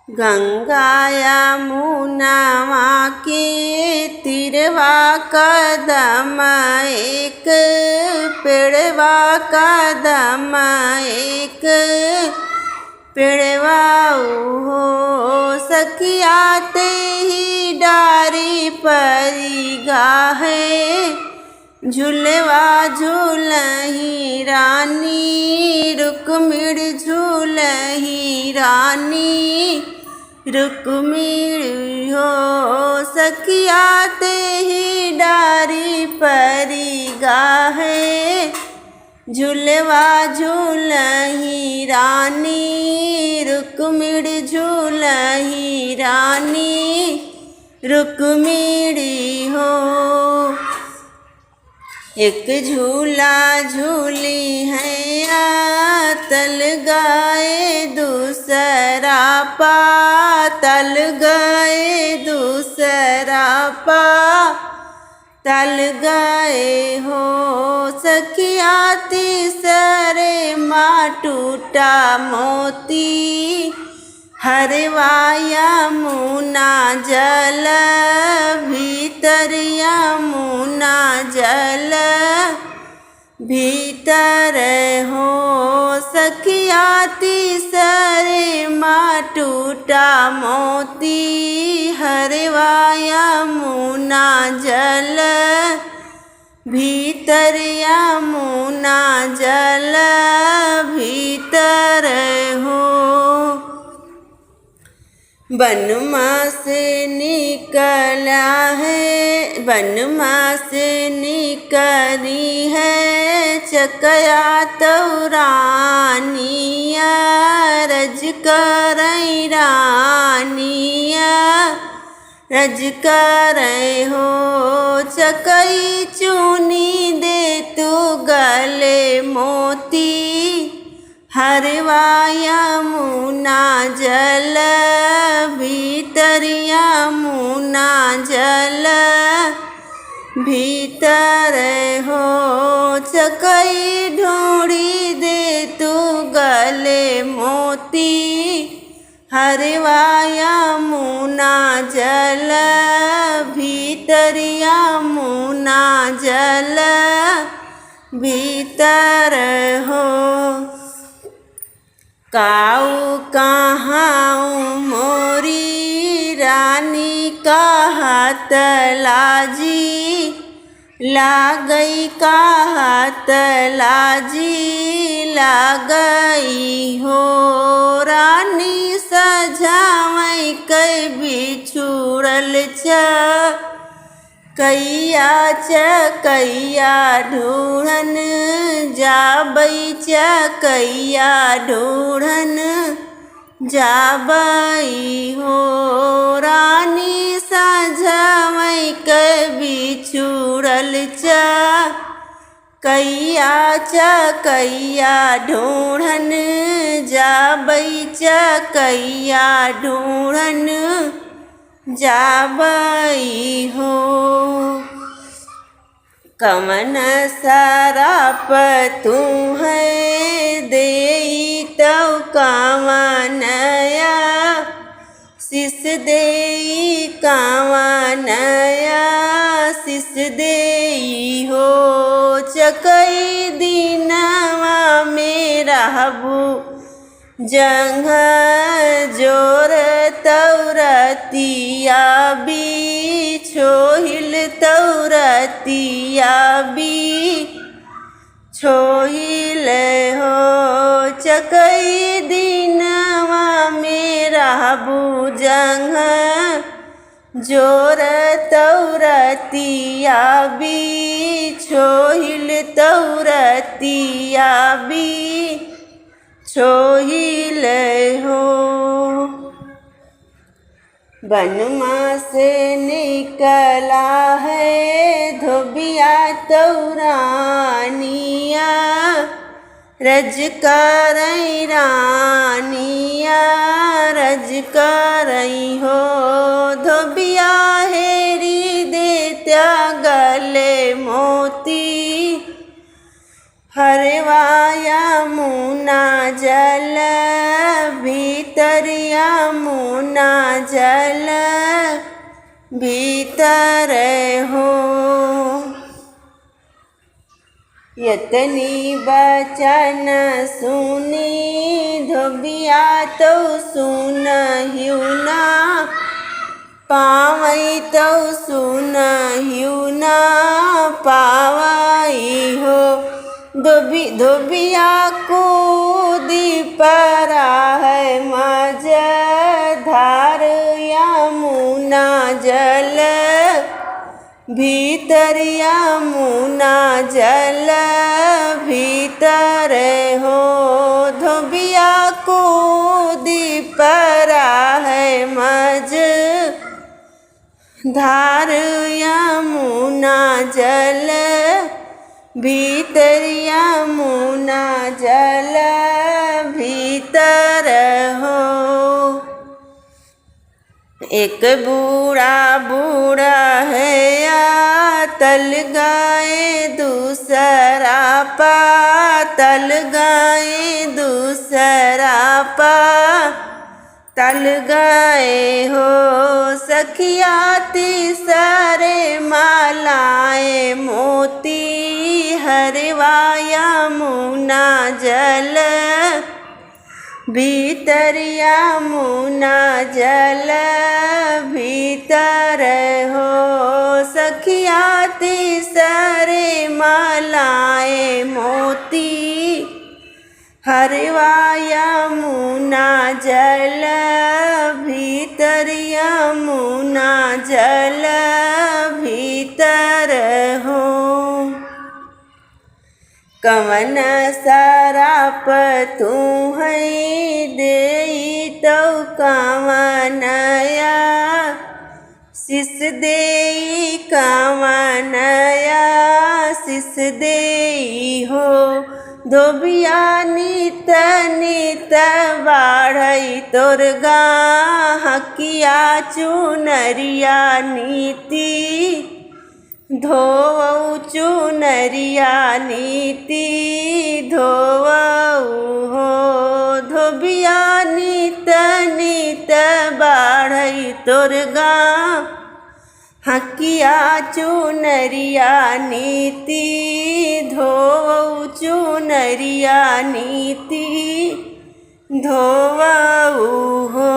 गंगा यमुनावा के तीरवा कदम एक पेड़वा कदम एक पेड़वा हो सखिया ते ही डारी परी गाहे झूलवा झूलही रानी रुक्मिणी झूलही रानी रुक्मिणी हो सखिया ते ही डारी परी गाहे झूलवा झूलही रानी रुक्मिणी झूलही रानी रुक्मिणी हो। एक झूला झूली है तल गए दूसरा पातल गए दूसरा पातल गए हो सखिया तीसरे माँ टूटा मोती हरवा यमुना जल भीतर यमुना जल भीतर हो सखिया तीसरे माँ टूटा मोती हरवा यमुना जल भीतर यमुना जल भीतर हो। वनमा से निकला है वनमा से निकली है चकया तौरानिया रज करई रानिया रज करे हो चकई चूनी दे तू गले मोती हरवा यमुना जल भीतर यमुना जल भीतर हो चकई ढूंढी दे तू गले मोती हरवा यमुना जल भीतर यमुना जल भीतर हो। काऊ कहाँ मोरी रानी कहत लाजी लागई कहत लाजी लागई हो रानी सजावई कई बिछुड़ल छ कैया कैया ढूढ़न जाबई कैया ढूढ़न जाबई हो रानी सजवई के बिछुड़ल कैया कैया ढूढ़न जाबई कैया ढूढ़न जाबई हो। कमन सराप तू है देई तव कामनया शिष देई कामनया शिष देई हो चकई दीनवा में रहबू जंघ जोर तौरतिया बी छोहिल तौरतिया बी छोहिल हो चकई दीनवा में रहबू जंघ जोर तौरतिया बी छोहिल तौरतिया बी छोहिल हो। वनमा से निकला है धोबिया तौरानिया रज करई रानिया रज करई हो धोबिया हेरी देत्या गले मोती हरवा यमुना जल भीतर यमुना जल भीतर हो। यतनी बचन सुनी धोबिया तो सुनहिउ ना पावई तो सुनहिउ ना पावई हो। धोबिया कूदी परा है मज धार यमुना जल भीतर यमुना जल भीतर हो। धोबिया कूदी परा है मज धार यमुना जल भीतर यमुना जल भीतर हो। एक बूढ़ा है तल गए दूसरा पातल गए दूसरा पातल गए हो। सखिया तीसरे मालाएं मोती हरवा यमुना जल भीतर यमुना जल भीतर हो। सखिया तीसरे मालाएं मोती हरवा यमुना जल भीतर यमुना जल भीतर हो। कवन सराप तू है देई तो कवनया शिष देई कवनया शिष देई हो। धोबिया नित नित बाढ़ई तोर गाहकिया चुनरिया नीति धोवऊ चुनरिया नीति धोवऊ हो। धोबिया नित नित बाढ़ई तोर गाहकिया चुनरिया नीति धोवऊ चुनरिया नीति धोवऊ हो।